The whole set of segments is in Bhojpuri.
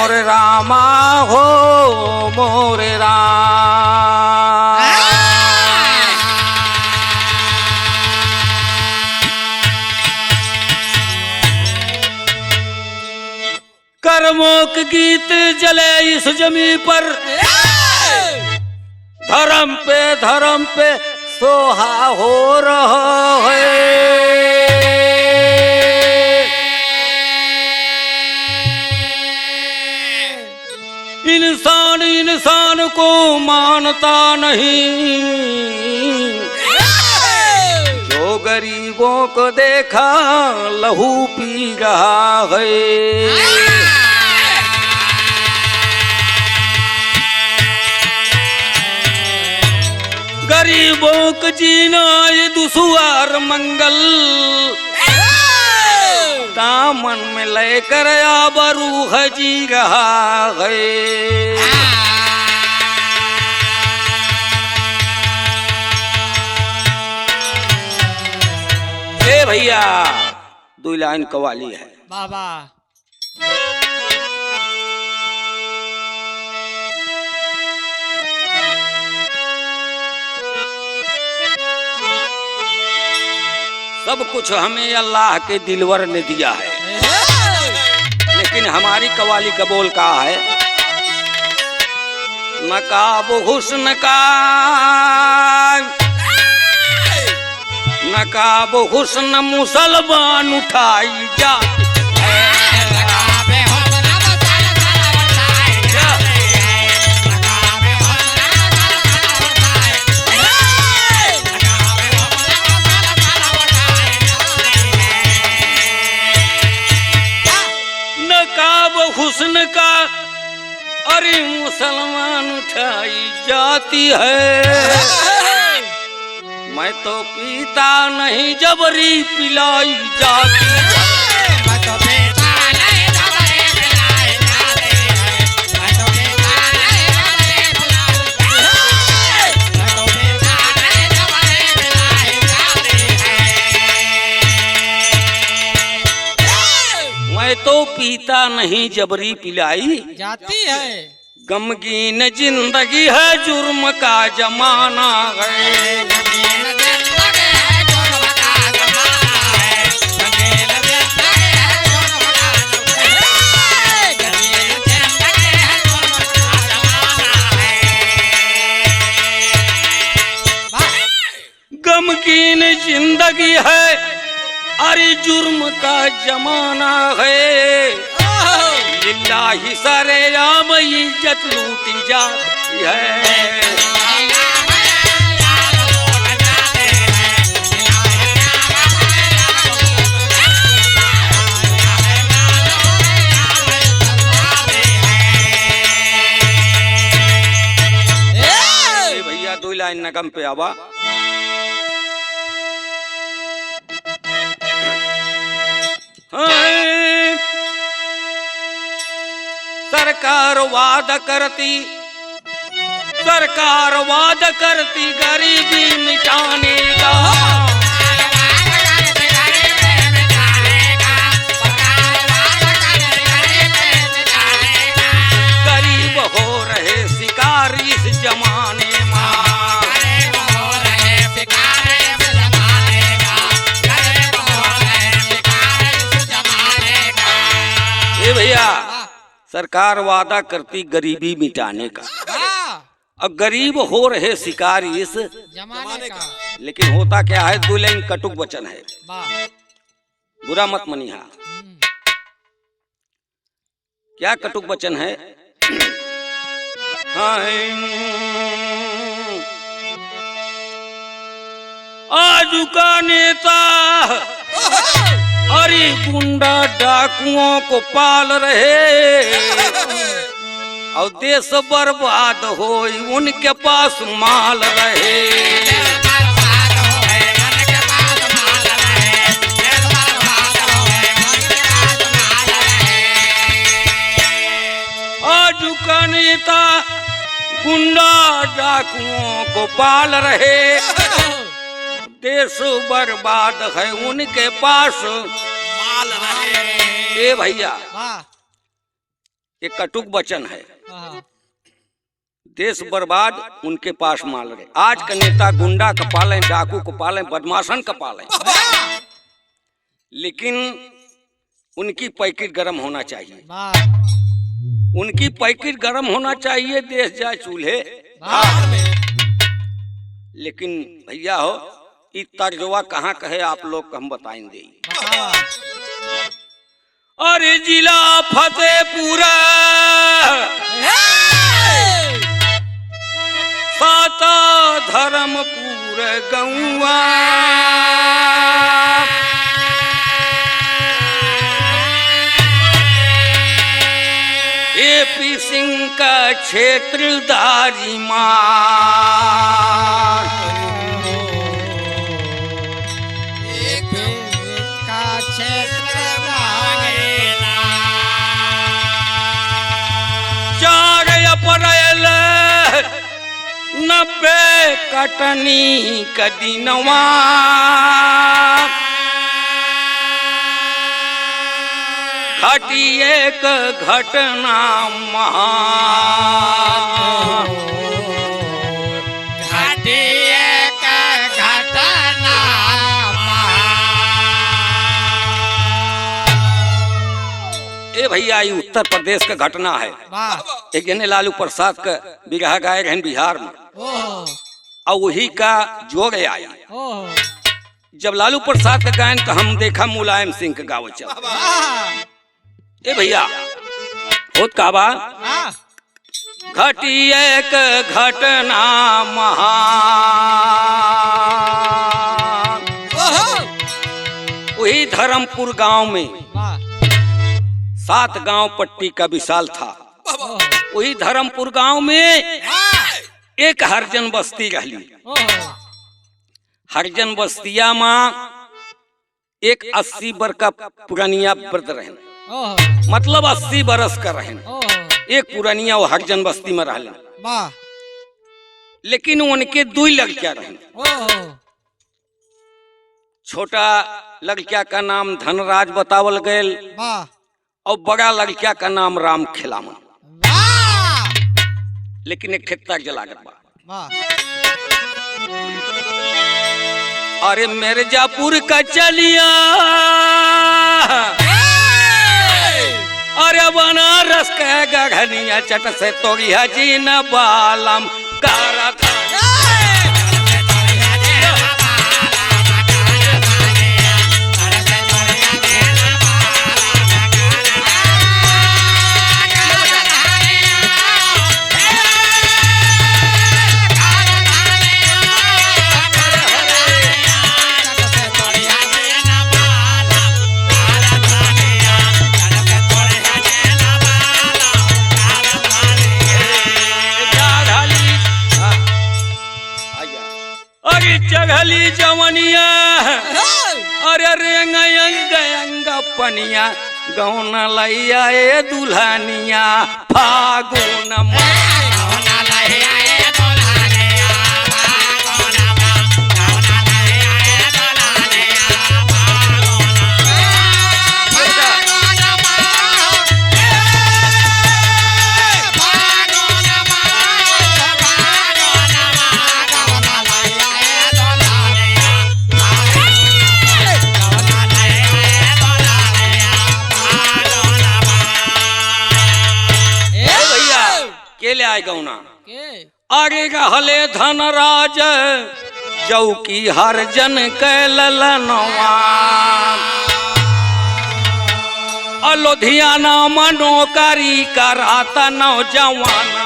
मोरे रामा हो मोरे राम। कर्मों के गीत जले इस जमी पर, धर्म पे सोहा हो रहा है। इंसान को मानता नहीं, जो गरीबों को देखा लहू पी रहा है। गरीबों को जीना ये दुश्वार मंगल, दामन में लेकर आबरू है जी रहा है। ए भैया 2 लाइन कवाली है। बाबा सब कुछ हमें अल्लाह के दिलवर ने दिया है, लेकिन हमारी कवाली का बोल कहा है, नकाब हुस्न का नकाब हुस्न मुसलमान उठाई जा। हुस्न का अरे मुसलमान उठाई जाती है। मैं तो पीता नहीं जबरी पिलाई जाती है। मैं तो पीता नहीं जबरी पिलाई जाती है। मैं तो पीता नहीं जबरी पिलाई जाती है। मैं तो पीता नहीं जबरी पिलाई जाती है। मैं तो पीता नहीं जबरी पिलाई जाती है। गमगीन जिंदगी है, जुर्म का जमाना है। गमगीन जिंदगी है, अरे जुर्म का जमाना है। लिल्लाही सरेआम इज्जत लूटी जाती है। भैया 2 लाइन नगम पे आवा। सरकार वाद करती गरीबी मिटाने का। गरीब हो रहे शिकारी इस जमाने में। ये भैया सरकार वादा करती गरीबी मिटाने का, अब गरीब हो रहे शिकारी इस जमाने का। लेकिन होता क्या है, 2 लाइन कटुक वचन है, बुरा मत मनिहा। क्या कटुक वचन है? आज का नेता अरे गुंडा डाकुओं को पाल रहे, और देश बर्बाद हो उनके पास माल रहे। आज का नेता गुंडा डाकुओं को पाल रहे, देश बर्बाद है उनके पास माल रहे। ए भैया ये कटुक वचन है। हाँ, देश बर्बाद उनके पास माल रहे। आज का नेता गुंडा का पालें, डाकू को पालें, बदमाशन का पालें, लेकिन उनकी पैकेट गर्म होना चाहिए। वाह, उनकी पैकेट गर्म होना चाहिए, देश जाए चूल्हे। वाह, लेकिन भैया हो, ये तर्जवा कहाँ कहे आप लोग को हम बताएंगे। बतावा। अरे जिला फतेहपुरा साता धर्मपुर गौआ, एपी सिंह का क्षेत्रधारी मान, का क्षेत्र मांगेला। 4 अप्रैल 90 कटनी का दिनवा, घटी एक घटना महान, घटी एक घटना ए भैया, ये उत्तर प्रदेश का घटना है। वाह, एक जने लालू प्रसाद का बिरहा गाए रहे बिहार में, ओहो, और वही का जोड़ आया। ओहो, जब लालू प्रसाद का गायन तो हम देखा मुलायम सिंह का गावल चल। वाह, ए भैया होत का बा, वाह, घटी एक घटना महान, ओहो, वही धर्मपुर गांव में वाह, 7 गांव पट्टी का विशाल था। ओहो, वही धर्मपुर गांव में वाह, एक हरिजन बस्ती रहली। ओहो, हरिजन बस्तिया माँ एक 80 वर्ष का पुरानिया व्रत रहन, ओहो, मतलब 80 बरस का रहन। ओहो, एक पुरानिया वो हरिजन बस्ती में रहलन, वाह, लेकिन उनके 2 लड़कियां रहन। ओहो, छोटा लड़किया का नाम धनराज बतावल गयल, वाह, और बड़ा लड़किया का नाम राम खिलामन। वाह, लेकिन एक खेत जलागत बा। वाह, अरे मिर्जापुर का चलिया, अरे बनारस के गढ़निया, चट से तोड़िया जी न बालम कारा था। चढ़ली जवनिया, अरे रेंग अंग अंग पनिया, गौन लैया ए दुल्हनिया, फागुन ले आए गौना। आगे रहले धनराज चौकी हर जन कैलनवा, लुधियाना मनोकारी कराता नौजवानवा।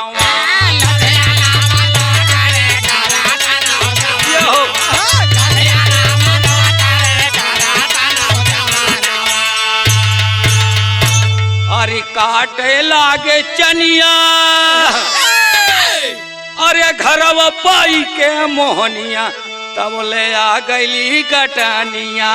अरे काटे लागे चनिया, अरे घरवा पाई के मोहनिया, तब ले आ गईली कटनिया,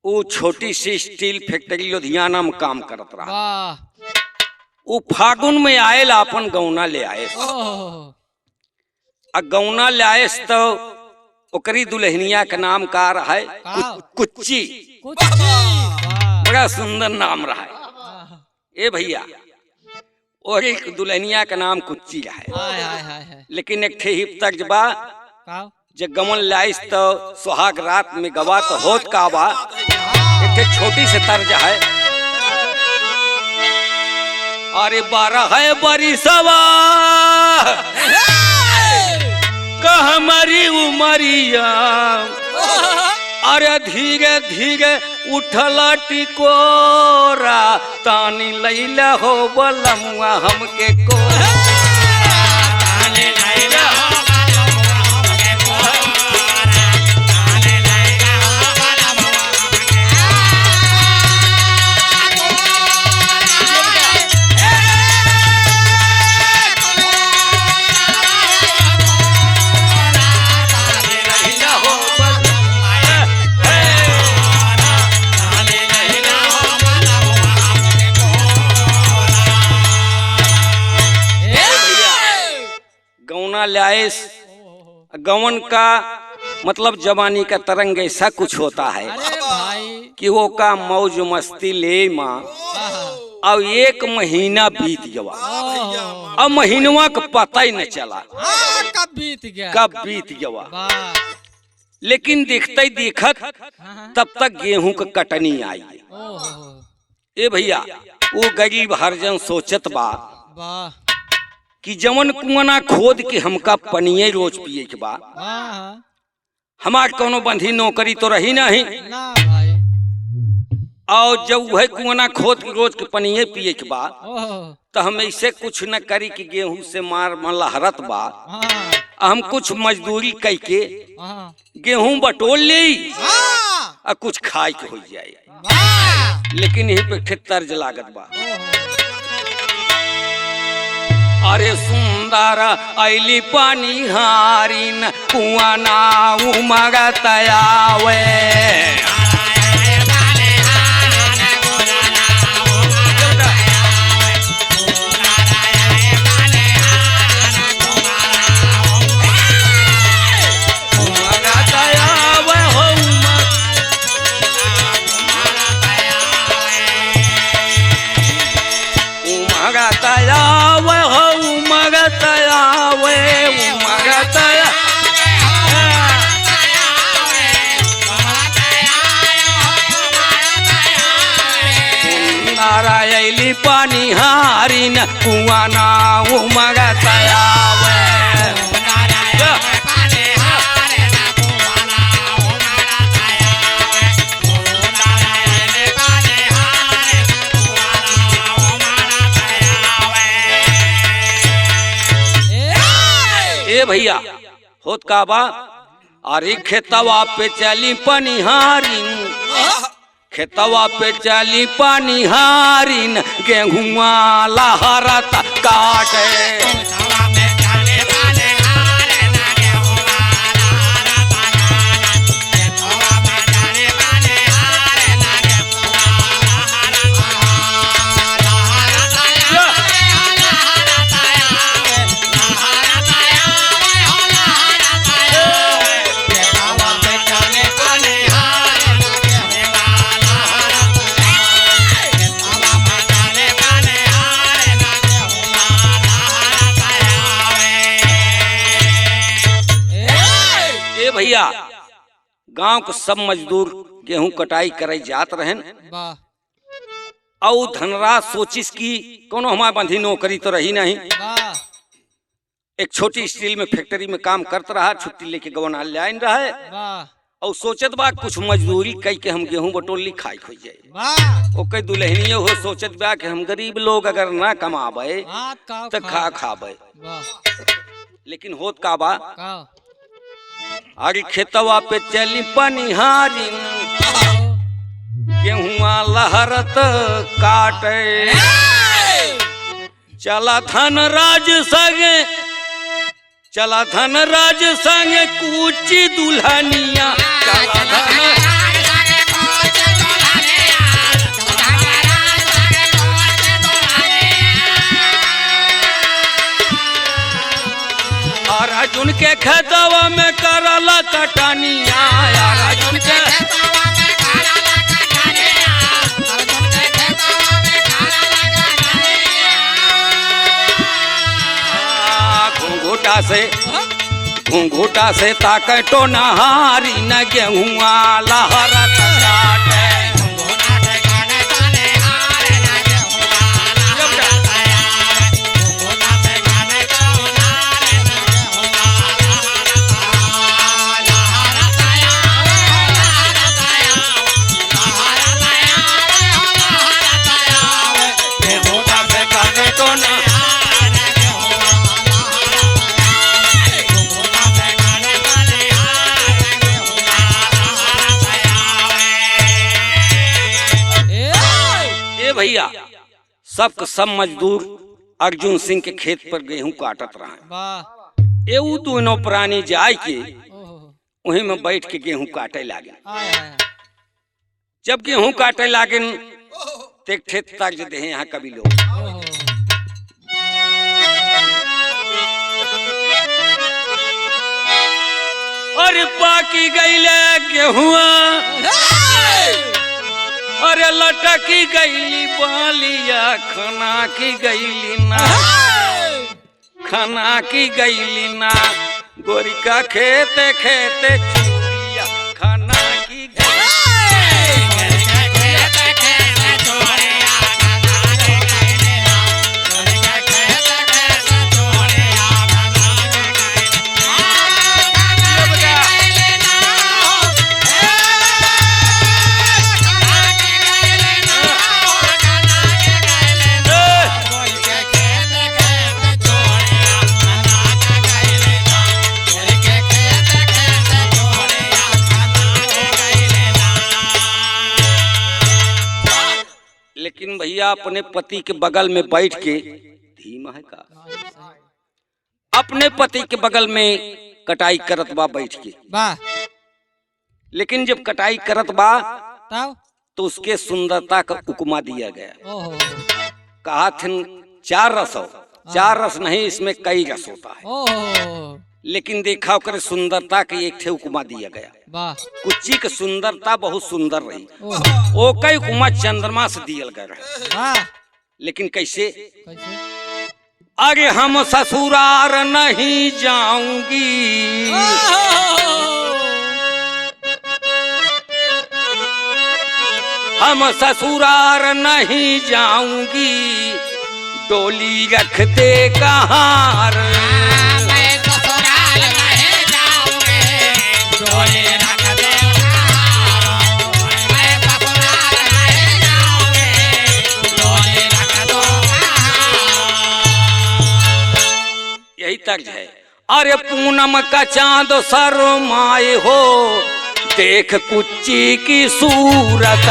वो छोटी सी स्टील फैक्ट्री लुधियाना में काम करत रहा। वाह वो फागुन में आयल अपन गौना ले आए। ओह आ गौना ले आए तो ओकरी दुल्हनिया का नाम का रहा है कुच्ची। कुछ वाह बड़ा सुंदर नाम रहा है। ए भैया और एक दुल्हनिया का नाम कुच्ची रहा है। हाय हाय हाय हाय लेकिन एक ठे हिप तक जबा का जब गमन लाइस तो सुहाग रात में गवा तो होत का बा एक ठे छोटी से तर्ज है। अरे 12 है बरिसवा कह मरी उमरिया अरे धीरे धीरे उठल टिकोरा तानी लैला हो बलमुआ हमके को लाइस गवन का मतलब जवानी का तरंग ऐसा कुछ होता है अरे भाई कि वो का मौज मस्ती ले माँ। अब 1 महीना बीत गया। अब महीनवा का पता ही न चला कब बीत गया कब बीत गया। वाह लेकिन देखते ही देखत तब तक गेहूं का कटनी आई। ओह ए भैया वो गरीब हरजन सोचत बा वाह कि जवन कुआना खोद के हमका पनिये रोज पिए के बा। वाह हमार कोनो बंधी नौकरी तो रही नहीं। ना भाई और जब वह कुआना खोद के रोज के पनिये पिए के बा ओह तो हम ऐसे कुछ न करी कि गेहूं से मार लहरत बा। हाँ हम कुछ मजदूरी कई के हाँ गेहूं बटोल ले हाँ और कुछ खाए के हो जाए। वाह लेकिन यही पे ठे तर्ज लागत बा। ओह अरे सुंदर ऐली पानी हारिन कुआना उमगत आवे। पानी हारिन कुआना उमगत आवे। ए भैया होत का बा। अरे खेतवा पे चली पनिहारिन खेतवा पे चली पानी हारिन गेहुआ लहरत काटे। भैया गांव के सब मजदूर गेहूं कटाई करे जात रहन। वाह और धनराज सोचिस की कोनो हमारे बंधी नौकरी तो रही नहीं। वाह एक छोटी स्टील में फैक्ट्री में काम करता रहा। छुट्टी लेके गवना लाइन रहा है वाह और सोचत बा कुछ मजदूरी कई के हम गेहूं बटोली खाई हो जाए। वाह ओ कई दुल्हनिये हो सोचत बा कि हम गरीब लोग अगर ना कमाबे तो खा खाबे। लेकिन होत का बा। अरे खेतवा पे चली पनिहारी गेहुआ लहरत काटे। चला धनराज संगे कुची दुल्हनिया चला धन खेतवा में करला कटनिया अर्जुन के घूंघूटा से ताके तो नहारी न गेहुआ लहरत काटे भैया सब मजदूर अर्जुन सिंह के खेत पर गेहूं काटत रहे। एऊ दोनों प्राणी जाय के वहीं में बैठ के गेहूं काटे लागे। जब गेहूं काटे लागे तेक खेत तक जे देहे यहाँ कभी लोग और पाकी गईले गेहुआ अरे लटकी गईली बालिया खाना की गईली ना खाना की गईली ना गोरी का खेते खेते चूड़िया खाना की लेकिन भैया अपने पति के बगल में बैठ के धीमा है का अपने पति के बगल में कटाई करत बा बैठ के लेकिन जब कटाई करत बा तो उसके सुंदरता का उपमा दिया गया। कहा थे 4 रस हो 4 रस नहीं इसमें कई रस होता है लेकिन देखा कर सुंदरता के एक थे उपमा दिया गया। कुच्ची की सुंदरता बहुत सुंदर रही ओ कई उपमा चंद्रमा से दियल गया। लेकिन कैसे अरे हम ससुरार नहीं जाऊंगी हम ससुरार नहीं जाऊंगी डोली रख दे कहाँ यही तर्ज है। अरे पूनम का चांद शर्माए हो देख कुच्ची की सूरत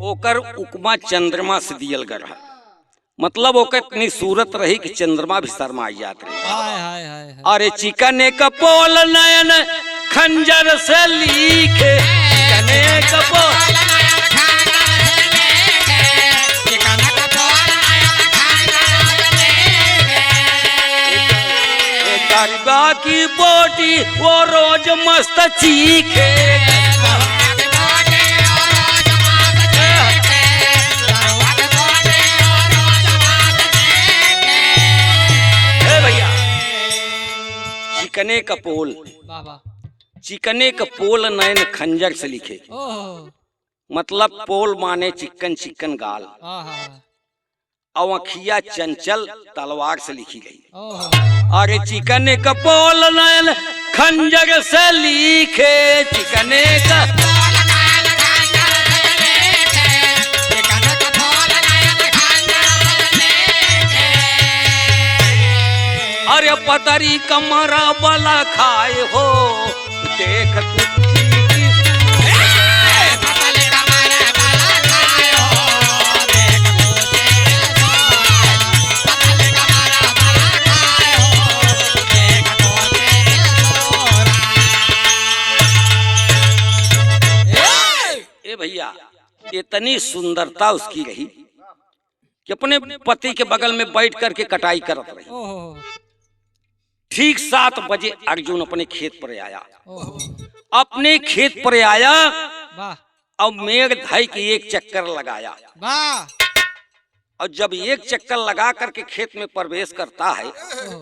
ओकर उपमा चंद्रमा से दियल गया। मतलब ओकर इतनी सूरत रही कि चंद्रमा भी शर्मा जात रही। अरे चिकने कपोल नयन खंजर से लिखे चिकने कपोल गरबा की बोटी वो रोज मस्त चीखे चिकने का पोल चिकने का पोल नयन खंजर से लिखे। मतलब पोल माने चिकन चिकन गाल और अखिया चंचल तलवार से लिखी गई। अरे चिकने का पोल नयन खंजर से लिखे चिकने का अरे पतरी कमरा बला खाए हो देख इतनी सुंदरता उसकी रही कि अपने पति के बगल में बैठ करके कटाई करत रही। ओहो ठीक 7 बजे अर्जुन अपने खेत पर आया। ओहो अपने खेत पर आया वाह और मेघ धाई के एक चक्कर लगाया। वाह और जब एक चक्कर लगा करके खेत में प्रवेश करता है ओहो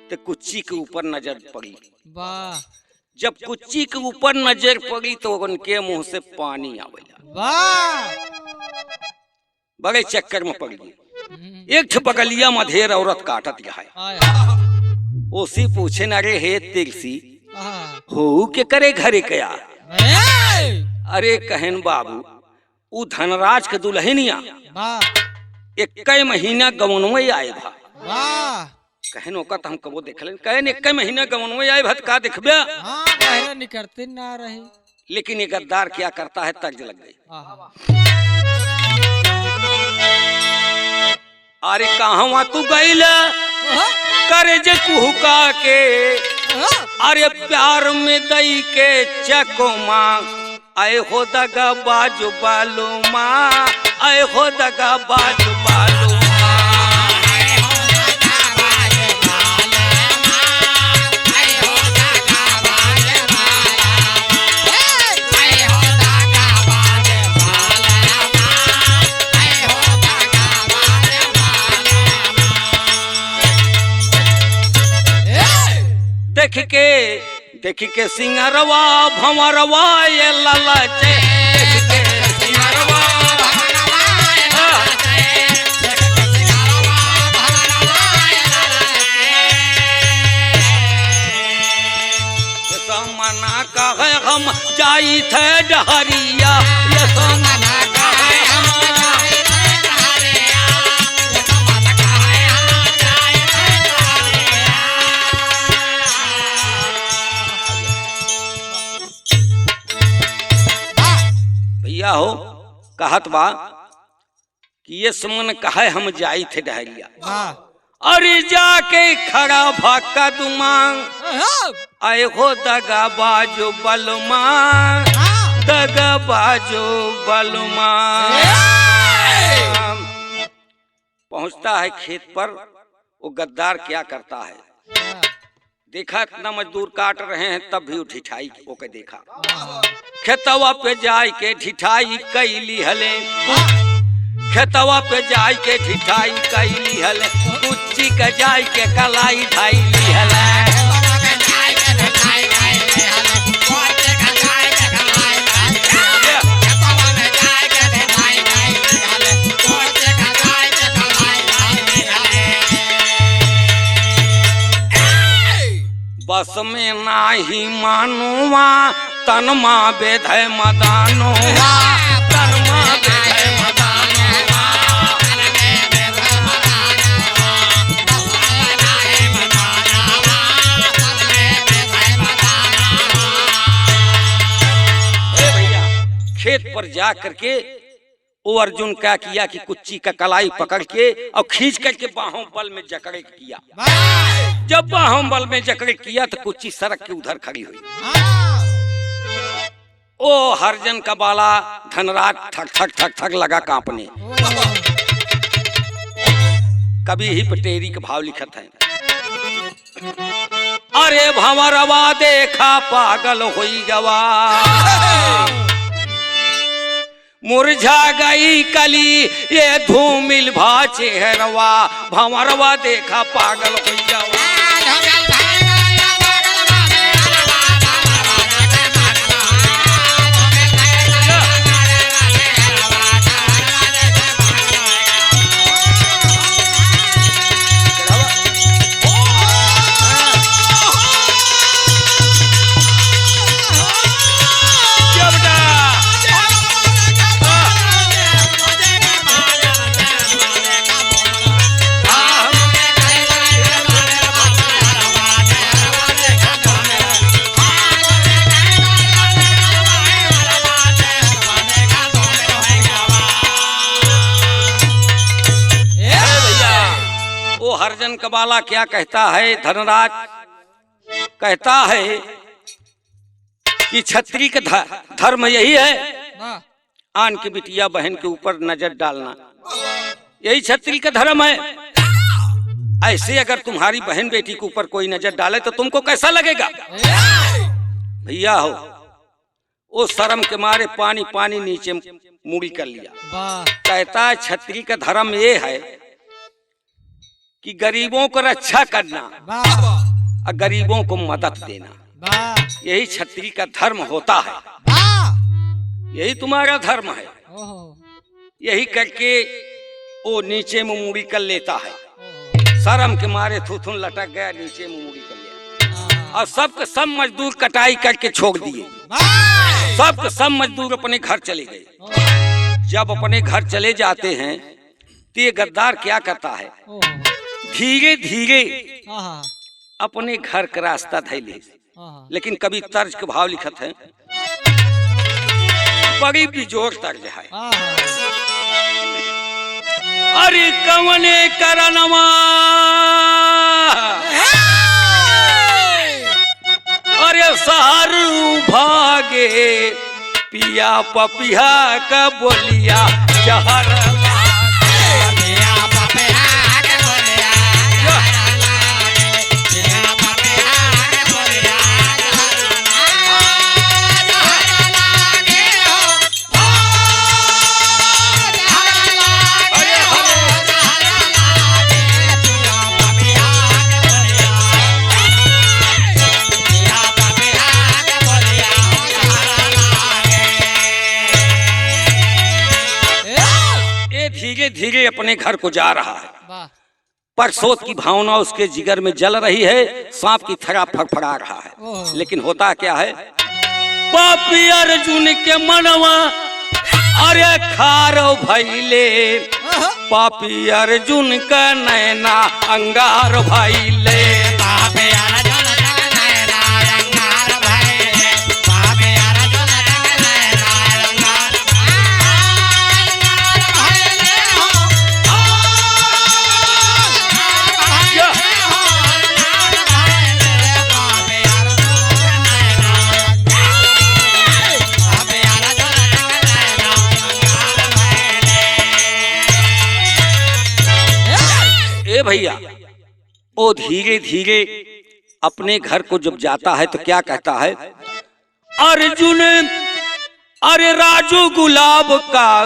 तो कुच्ची के ऊपर नजर पड़ी। वाह जब कुच्ची के ऊपर नजर पड़ी तो उनके मुंह से पानी आवेला। वाह बड़े चक्कर में पड़ गई। एक बगलिया मधेर औरत काटत है। आय उसी पूछे न रे हे तिरसी हाँ हो के करे घरे कया। ए! अरे कहन बाबू उ धनराज के दुल्हनिया वाह 1 महीना गवनवे आए भा। वाह कहन ओका हम कबो देखले कहन 1 महीना गवनवे आए भत का देखबे। हाँ बहरा निकलते ना रही। लेकिन ये गद्दार क्या करता है तर्ज लग गई। आहा अरे कहवा तू गईल ओहो करे जे कुहुका के। ओहो अरे प्यार में दई के चकोमा आए हो दगा बाजू बालू माँ आए हो दगा बाजू बालू देख के सिंगरवा भंवरवा ये ललचे। देख के सिंगरवा ये मना का है हम जाई थे डहरिया। ये मना का है हम जाई थे डहरिया। भैया हो कहत बा कि ये सुमन कहे हम जाई थे डहरिया। वाह अरे जाके खड़ा भाका दुमांग ओहो आए हो दगा बाजो बलमा दगा बाजो बलमा। पहुंचता है खेत पर। वो गद्दार क्या करता है देखा इतना मजदूर काट रहे हैं तब भी वो ढिठाई ओके देखा। खेतवा पे जाय के ढिठाई कैली हले। खेतवा पे जाय के ढिठाई कैली हले। कुच्ची के जाय के कलाई ढाईली हले। बस में नाही मानुआ तनमा बेधय मदानुआ तनमा बेधय मदानुआ। ए भैया खेत पर जा करके वो अर्जुन क्या किया कि कुच्ची का कलाई पकड़ के और खींच करके बाहों बल में जकड़े किया। जब बाहों बल में जकड़े किया तो कुच्ची सड़क के उधर खड़ी हुई। ओ हरजन का बाला धनराज ठक ठक ठक ठक लगा कांपने। कभी ही पटेरी के भाव लिखत है। अरे भंवरवा देखा पागल होई गवा मुरझा गई कली ये धूमिल भा चेहरवा। भंवरवा देखा पागल होई गवा। हरजन कबाला क्या कहता है। धनराज कहता है कि क्षत्रिय का धर्म यही है। आन की बिटिया बहन के ऊपर नजर डालना, यही क्षत्रिय का धर्म है। ऐसे अगर तुम्हारी बहन बेटी के ऊपर कोई नजर डाले तो तुमको कैसा लगेगा? भैया हो, वो शर्म के मारे पानी पानी नीचे मुड़ी कर लिया। कहता है क्षत्रिय का धर्म ये है कि गरीबों को रक्षा करना और गरीबों को मदद देना, यही क्षत्रिय का धर्म होता है। यही तुम्हारा धर्म है। यही करके वो नीचे में मुड़ी कर लेता है। शर्म के मारे थूथुन लटक गया, नीचे में मुड़ी कर लिया और सबके सब मजदूर कटाई करके छोड़ दिए। सबके सब मजदूर अपने घर चले गए। जब अपने घर चले जाते हैं तो ये गद्दार क्या करता है, धीरे धीरे अपने घर का रास्ता धैले। लेकिन कभी तर्ज के भाव लिखत है, बड़ी बिजोर तर्ज है। अरे कवने करनवा अरे सारू भागे पिया पपिया का बोलिया जहर धीरे धीरे अपने घर को जा रहा है। परसोत की भावना उसके जिगर में जल रही है, सांप की थरा फड़फड़ा रहा है। लेकिन होता क्या है, पापी अर्जुन के मनवा अरे खारो भैले, पापी अर्जुन का नैना अंगार भैले। भैया वो धीरे धीरे अपने घर को जब जाता है तो क्या कहता है, अर्जुन अरे राजू गुलाब का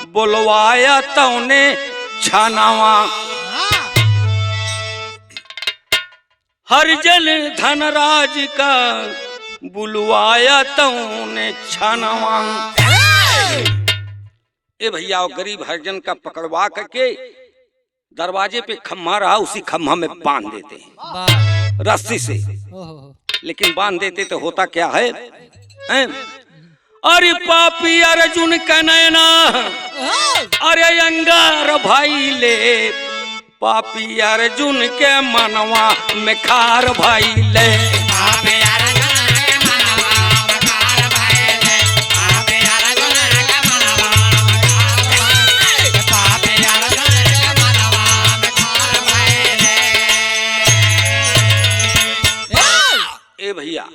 बुलवाया तौने छानावा, हरिजन धनराज का बुलवाया तौने छानावा। ए भैया वो गरीब हरिजन का पकड़वा करके दरवाजे पे खम्मा रहा, उसी खम्मा में बांध देते हैं रस्सी से। लेकिन बांध देते तो होता क्या है, अरे पापी अर्जुन का नैना अरे अंगार भाई ले, पापी अर्जुन के मनवा में खार भाई ले। भैया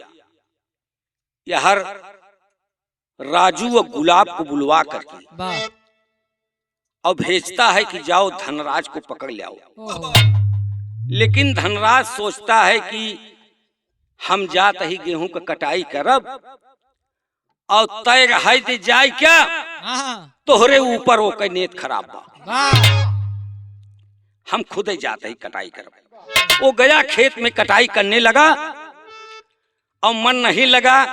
यह हर राजू और गुलाब को बुलवा करके और भेजता है कि जाओ धनराज को पकड़ ले आओ। लेकिन धनराज सोचता है कि हम जात ही गेहूं का कटाई करब और तय रहाई दे जाए क्या, तोहरे ऊपर वो कई नेत खराब बा, हम खुद ही जाते ही कटाई करब। वो गया खेत में कटाई करने लगा और मन नहीं लगा,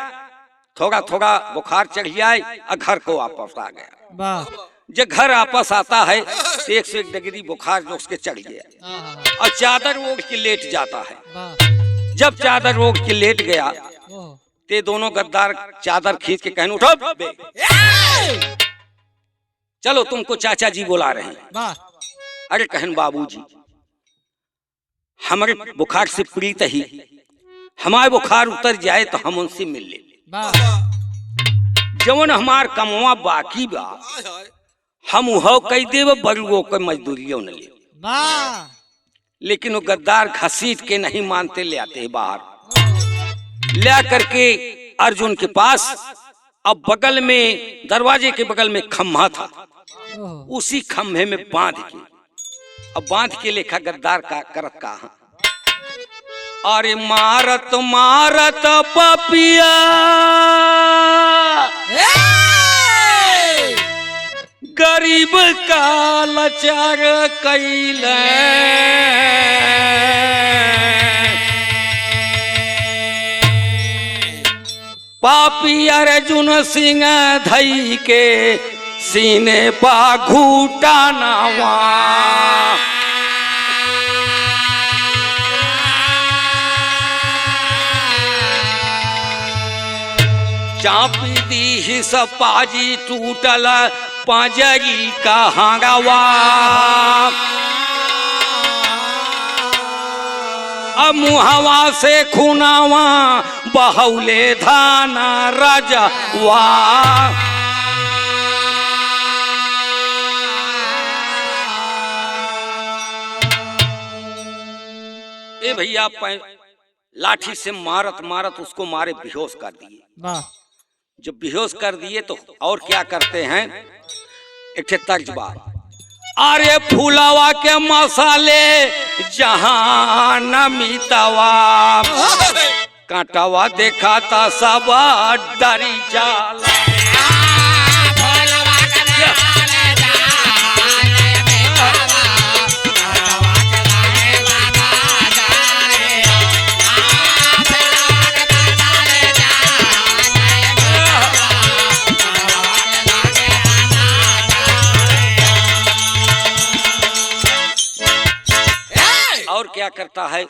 थोड़ा थोड़ा बुखार चढ़ जाए और घर को वापस आ गया। जब घर वापस आता है तो 101 डिग्री बुखार जो उसके चढ़ गया और चादर ओढ़ के लेट जाता है। जब चादर ओढ़ के लेट गया ते दोनों गद्दार चादर खींच के कहने उठो बे, चलो तुमको चाचा जी बुला रहे हैं। अरे कहन बाबूजी हमारे बुखार से पीड़ित ही, हमारे बुखार उतर जाए तो हम उनसे मिल ले। जवन हमार कमवा बाकी बा हम उहो कई देव बरुओ के मजदूरियों न ले। लेकिन वो गद्दार घसीट के नहीं मानते, ले आते बाहर, ले करके अर्जुन के पास अब बगल में दरवाजे के बगल में खम्भा था, ओहो, उसी खम्भे में बांध के, अब बांध के लेखा गद्दार का करत का, अरे मारत मारत पपिया गरीब का लाचार कैले, पापी अर्जुन सिंह धई के सीने पा घूटा नवा, चापी दी सपाजी टूटल पाजरी का हांगवा, अब मुहवा से खुनावा बहौले धाना रजवा, ए भैया लाठी से मारत मारत उसको मारे बेहोश कर दिए। वाह, जब बेहोश कर दिए तो और क्या करते हैं, एक तर्जबा, अरे फुलावा के मसाले जहां नमितवा, कांटावा देखा था सब डरी जाला, और क्या करता है,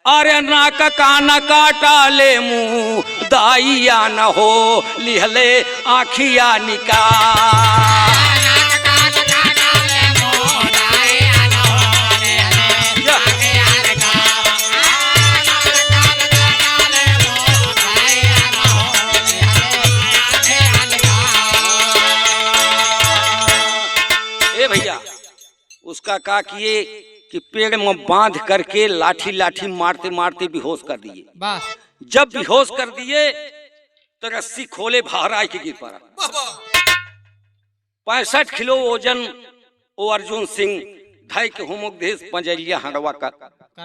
अरे नाक कान काटा ले मुंह दाइया न हो लिहले आखिया निकाल, ए भैया उसका का किए कि पेड़ में बांध करके लाठी लाठी मारते मारते बेहोश कर दिए। वाह, जब बेहोश कर दिए तो रस्सी खोले बाहर आए के गिर पड़ा, 65 किलो वजन वो अर्जुन सिंह ढाई के होमुदेश पंजरिया हड़वा का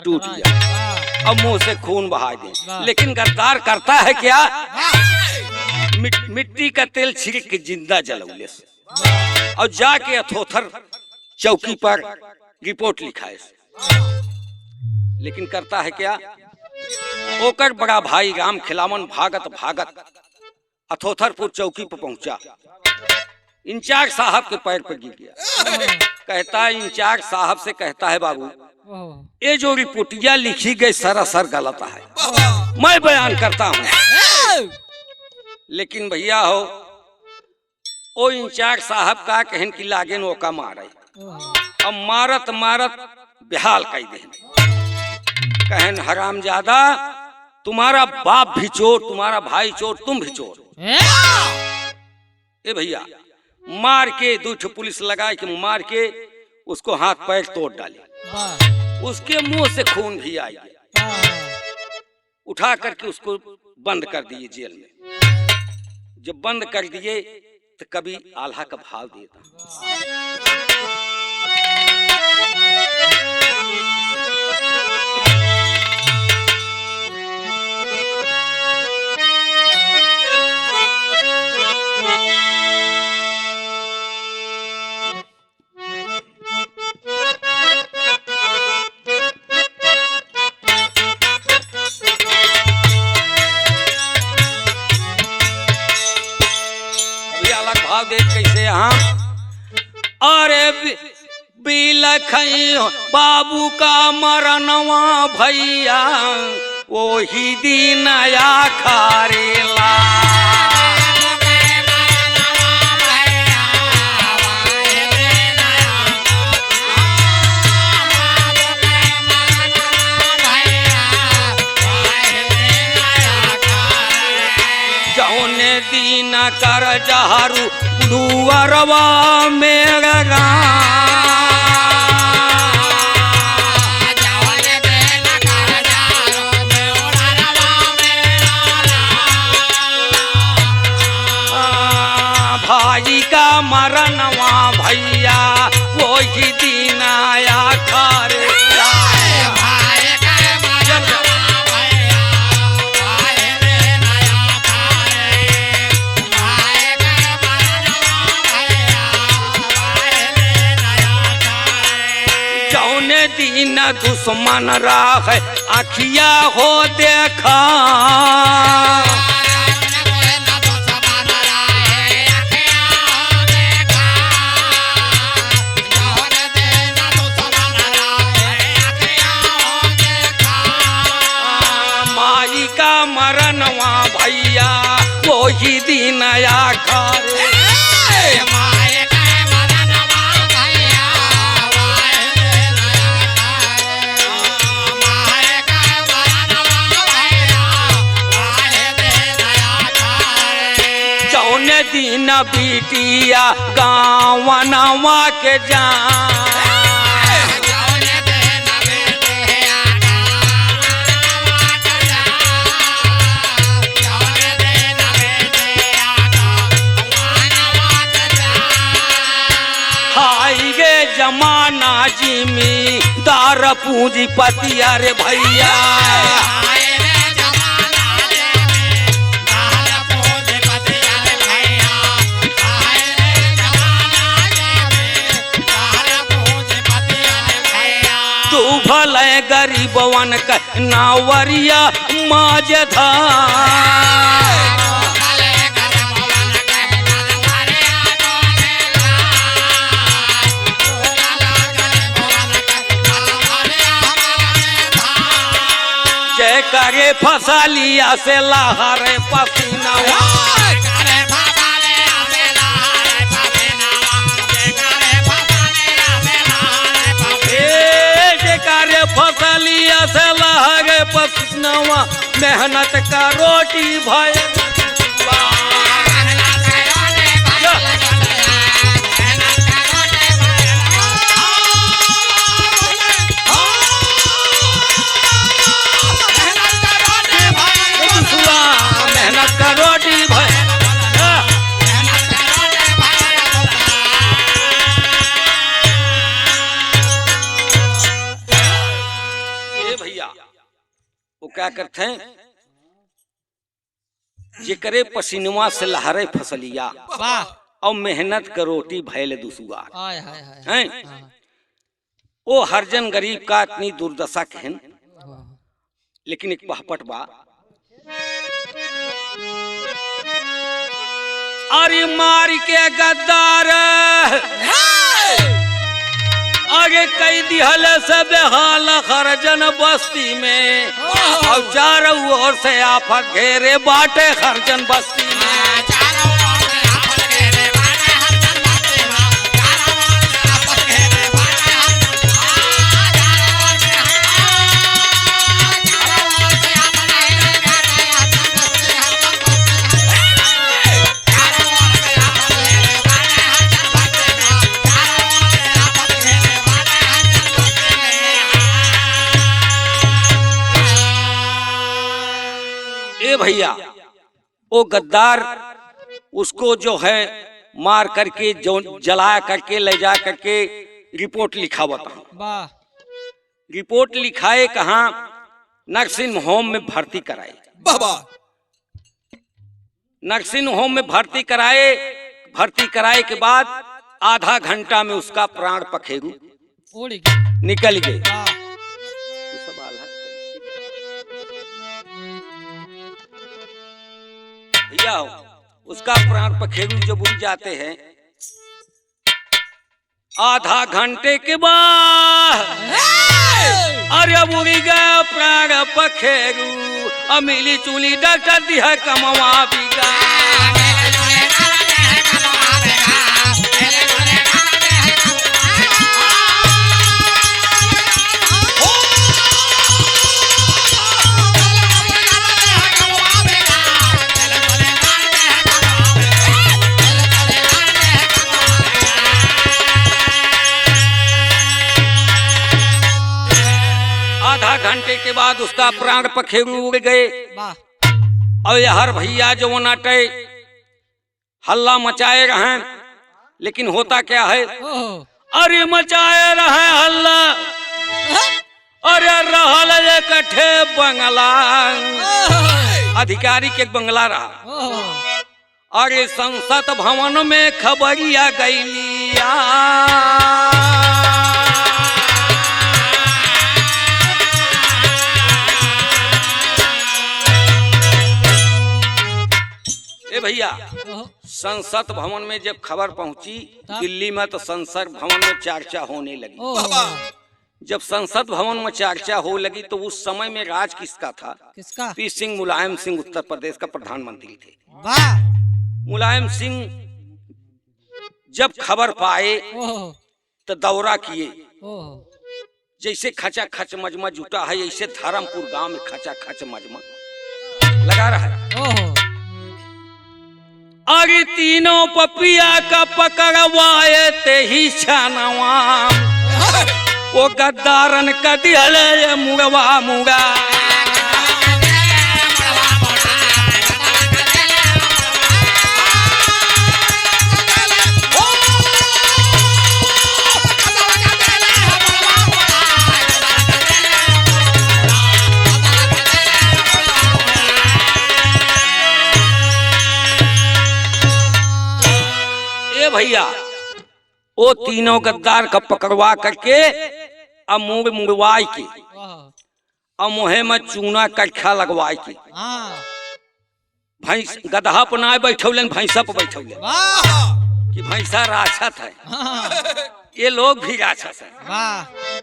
टूट गया, वाह, अब मुंह से खून बहा दे, लेकिन गद्दार करता है क्या, मिट्टी का तेल छिड़क के जिंदा जलौले से और जाके अथोथर चौकी पर रिपोर्ट लिखाए, लेकिन करता है क्या, ओकर बड़ा भाई राम खिलावन भागत भागत अथोथरपुर चौकी पर पहुंचा, इंचार्ज साहब के पैर पर गिर गया, कहता है इंचार्ज साहब से कहता है बाबू ये जो रिपोर्टिया लिखी गई सरासर गलत है, मैं बयान करता हूँ, लेकिन भैया हो ओ इंचार्ज साहब का कहन की लागेन ओका मारे, अब मारत मारत बेहाल कई दे, कहन हरामजादा तुम्हारा बाप भी चोर, तुम्हारा भाई चोर, तुम भी चोर, ए भैया मार के 2 पुलिस लगाए कि मार के उसको हाथ पैर तोड़ डाले, उसके मुंह से खून भी आई गया, उठा करके उसको बंद कर दिए जेल में, जब बंद कर दिए तो कभी आल्हा का भाव देता, देख कैसे यहाँ, अरे बिलखई बाबू का मरनवा भैया वही दिन आया खारेला, जौने दिन कर जहारू दुआरवा मेरा जौने दिन दुश्मन राह आखिया हो देखा माई का मरनवा भैया वही दिन आखर दिन बिटिया गाँवनवा के जान हाई गे जमाना जिमी दार पूंजीपति अरे भैया भले गरीबवन का नावरिया माझधा जय करे फसलिया से लहरे पसीना फसलिया से लहरे पसीनावा मेहनत का रोटी भाई मेहनत का रोटी भाई वो क्या करते हैं जे करे पसीनवा से लहरे फसलिया और मेहनत का रोटी भैल दुसुआ हैं वो हरजन गरीब का इतनी दुर्दशा कहन लेकिन एक पहपट बा अरे मार के गद्दार आगे कई दिहल से बेहाल खरजन बस्ती में और चारों ओर से आफत घेरे बाटे खरजन बस्ती में भैया वो गद्दार उसको जो है मार करके जो जला करके ले जा करके रिपोर्ट लिखा बता रिपोर्ट लिखाए कहाँ नर्सिंग होम में भर्ती कराए बाबा नर्सिंग होम में भर्ती कराए के बाद आधा घंटा में उसका प्राण पखेरु निकल गए भैया उसका प्राण पखेरु जब उड़ जाते हैं आधा घंटे के बाद अरे उड़ी गया प्राण पखेरु अमिली चुली डॉक्टर दिया कमवा बिगा घंटे के बाद उसका प्राण पखेरु उड़ गए और हर भैया जो नाटे हल्ला मचाए रहे लेकिन होता क्या है अरे मचाए रहे हल्ला अरे रहल इकट्ठे बंगला अधिकारी के बंगला रहा अरे संसद भवन में खबरिया गईलिया भैया ओहो, संसद भवन में जब खबर पहुंची तब? दिल्ली में तो संसद भवन में चर्चा होने लगी। ओहो, जब संसद भवन में चर्चा हो लगी तो उस समय में राज किसका था? किसका? पी सिंह मुलायम सिंह उत्तर प्रदेश का प्रधानमंत्री थे। वाह, मुलायम सिंह जब खबर पाए ओहो, तो दौरा किए। ओहो, जैसे खचा खच मजमा जुटा है ऐसे धर्मपुर गांव में खचा खच मजमा लगा रहा है। ओहो, अरे तीनों पपिया का पकड़वाए ते ही छानवा वो गद्दारन का दिहले मुगवा मुगा। ए भैया वो तीनों गद्दार का पकड़वा करके अब मुंग मुंगवाई के ओहो, अब मुहे में चूना कटखा लगवाई के हाँ, भैंस गदहा पर ना बैठौलन भैंसा पर बैठौलन वाह, कि भैंसा राक्षस है। हाँ, ये लोग भी राक्षस है वाह,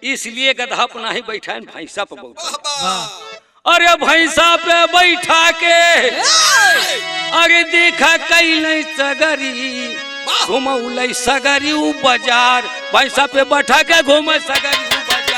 इसलिए गदहा पर नहीं बैठा भैंसा पर बैठा। वाह, अरे भैंसा पे बैठा के अरे देखा कई नहीं सगरी घुमौल सगरी उ बाजार भैंसा पे बैठा के घूमे सगरी उ बाजार।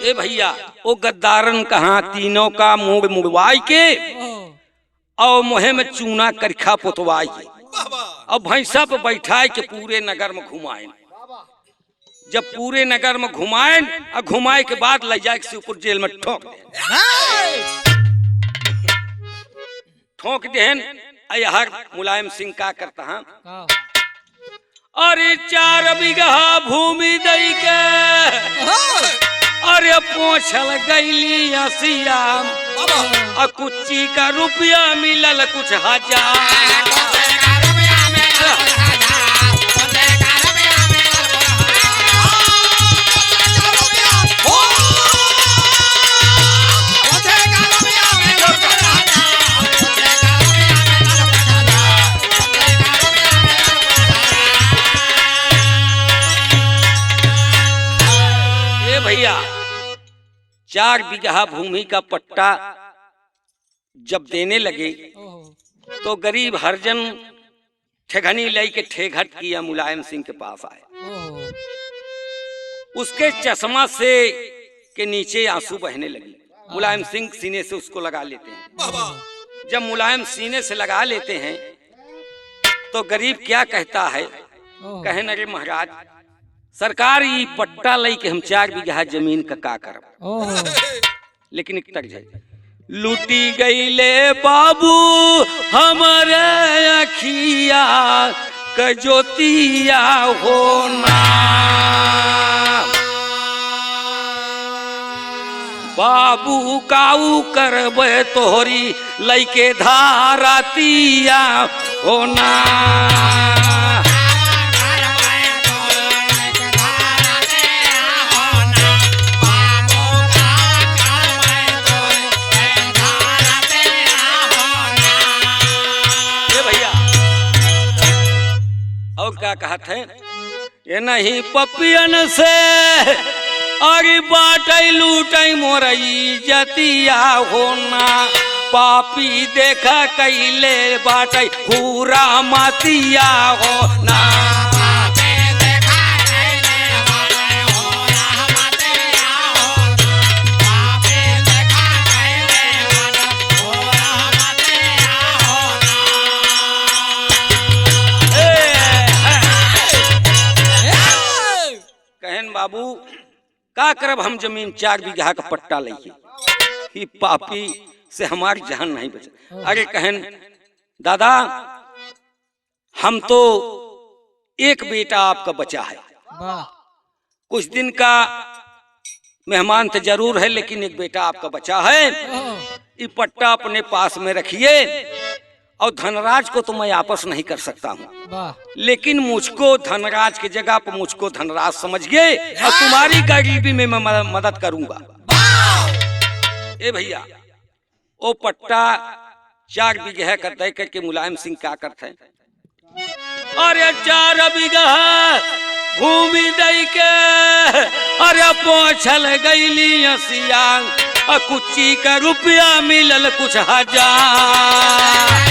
ए भैया वो गद्दारन कहा तीनों का मुंह मुड़वाई के ओहो, और मुहे में चूना करखा पोतवाई के और भैंसा पे बैठाए के पूरे नगर में घुमाए। जब पूरे नगर में घुमाए और घुमाए के बाद ले जाए शिवपुर जेल में ठोक देन। हर मुलायम सिंह का करता है हाँ, अरे 4 बीघा भूमि दई के अरे पोछल गईली असिया और कुछ का रुपया मिलल कुछ हजार। ए भैया 4 बीघा भूमि का पट्टा जब देने लगे ओहो, तो गरीब हरजन ठेघनी लई के ठेघट किया मुलायम सिंह के पास आए। ओहो, उसके चश्मा से के नीचे आंसू बहने लगे। मुलायम सिंह सीने से उसको लगा लेते हैं। जब मुलायम सीने से लगा लेते हैं तो गरीब क्या कहता है? ओहो, कहे अरे महाराज सरकार ये पट्टा लई के हम 4 बीघा जमीन का करब, ओहो, लेकिन एक तक जाए लूटी गईले बाबू हमारे अखिया कजोतिया होना बाबू काऊ करबे तोहरी लइके धारातिया होना। और क्या कहत है? ये नहीं पपियन से अरे बाटई लूटई मोरई जतिया होना पापी देखा कैले बाटई पूरा मातिया होना। बाबू का करब हम जमीन 4 बीघा का पट्टा लेके ही पापी से हमारी जान नहीं बचा। अरे कहन दादा हम तो एक बेटा आपका बचा है, वाह, कुछ दिन का मेहमान तो जरूर है लेकिन एक बेटा आपका बचा है, ये पट्टा अपने पास में रखिए। और धनराज को तो मैं आपस नहीं कर सकता हूँ, लेकिन मुझको धनराज की जगह पर मुझको धनराज समझ गए और तुम्हारी गरीबी में मैं मदद करूंगा। ए भैया, वो पट्टा 4 बीघा कर दे करके मुलायम सिंह क्या करते हैं, अरे 4 बीघा भूमि दई के अरे पोछल गईली असिया, कुच्ची का रुपया मिलल कुछ हजार।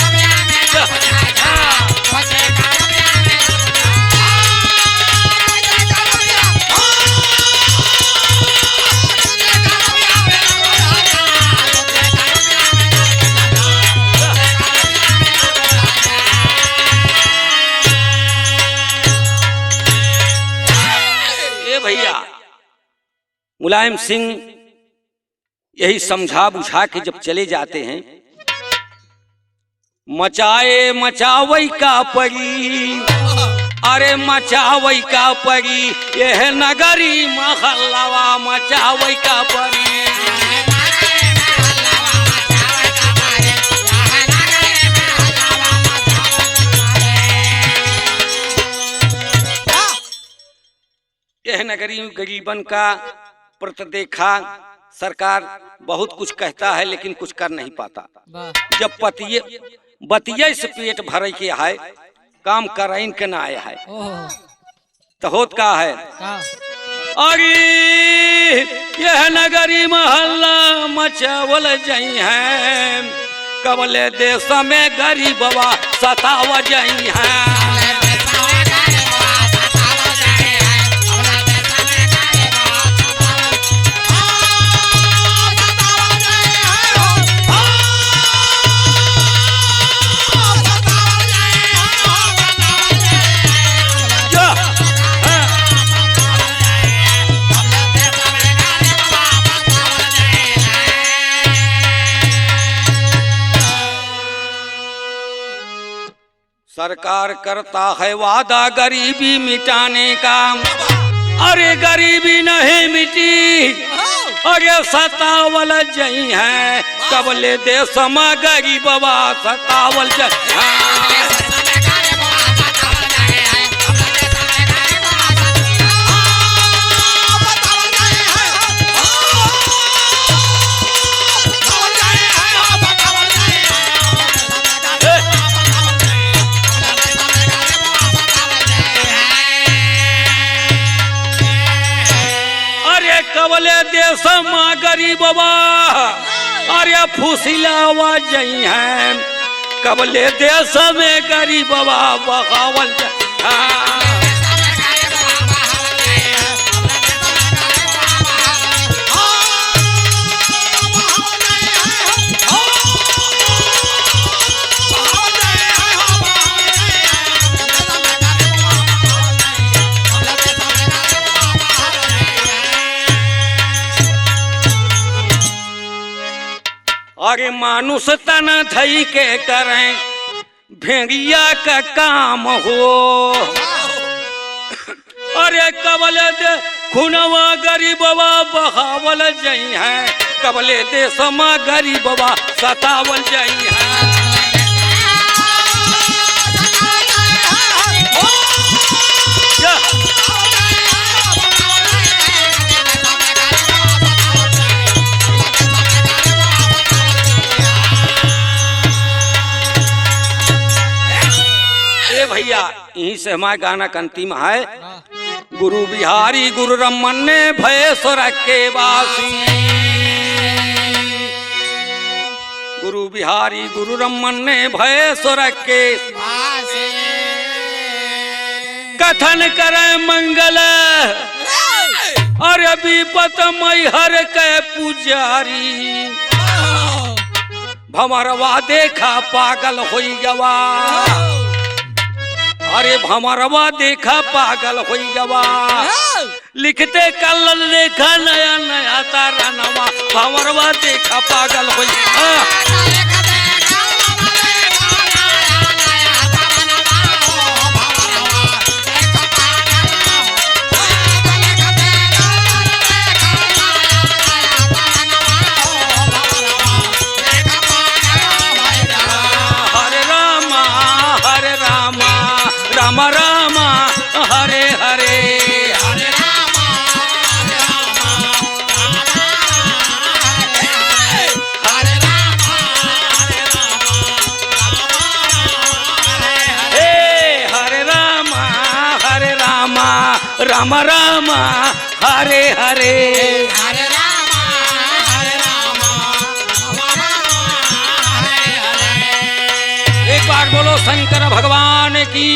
भैया मुलायम सिंह यही समझा बुझा के जब चले जाते हैं, मचाए मचावई का परी, अरे मचावई का परी, यह नगरी महल्लावा मचावई का परी। यह नगरी गरीबन का प्रत देखा सरकार बहुत कुछ कहता है लेकिन कुछ कर नहीं पाता। जब बतिये से पेट भर के आए, काम कराइन के ना आया है तो होत का है, अरे यह नगरी महल्ला मचावल जई है, कबले देश में गरीबवा सताव जई है। सरकार करता है वादा गरीबी मिटाने का, अरे गरीबी नहीं मिटी, अरे सतावल जई है, कबले देश में गरीबवा सतावल जई है। कबले देश में गरीबवा अरे फुसिलावा जई है, कबले देश में गरीबवा बगावल जई है। अरे मानुष तन धई के करें भेड़िया का काम हो, अरे कबले दे खुनवा गरीबवा बहावल जई है, कबले देश में गरीबवा सतावल जई है। भैया यहीं से हमारा गाना का अंतिम है, गुरु बिहारी गुरु रमन ने भयसुर के वासी, गुरु बिहारी गुरु रमन ने भयसुर के वासी, कथन करे मंगल और विपत मैहर के पुजारी, भमरवा देखा पागल होई गवा, अरे भमरवा देखा पागल होई गवा, लिखते कल लेखा नया नया तारा नवा, भमरवा देखा पागल होई। राम राम हरे हरे। हरे रामा हरे रामा हरे हरे। एक बार बोलो शंकर भगवान की।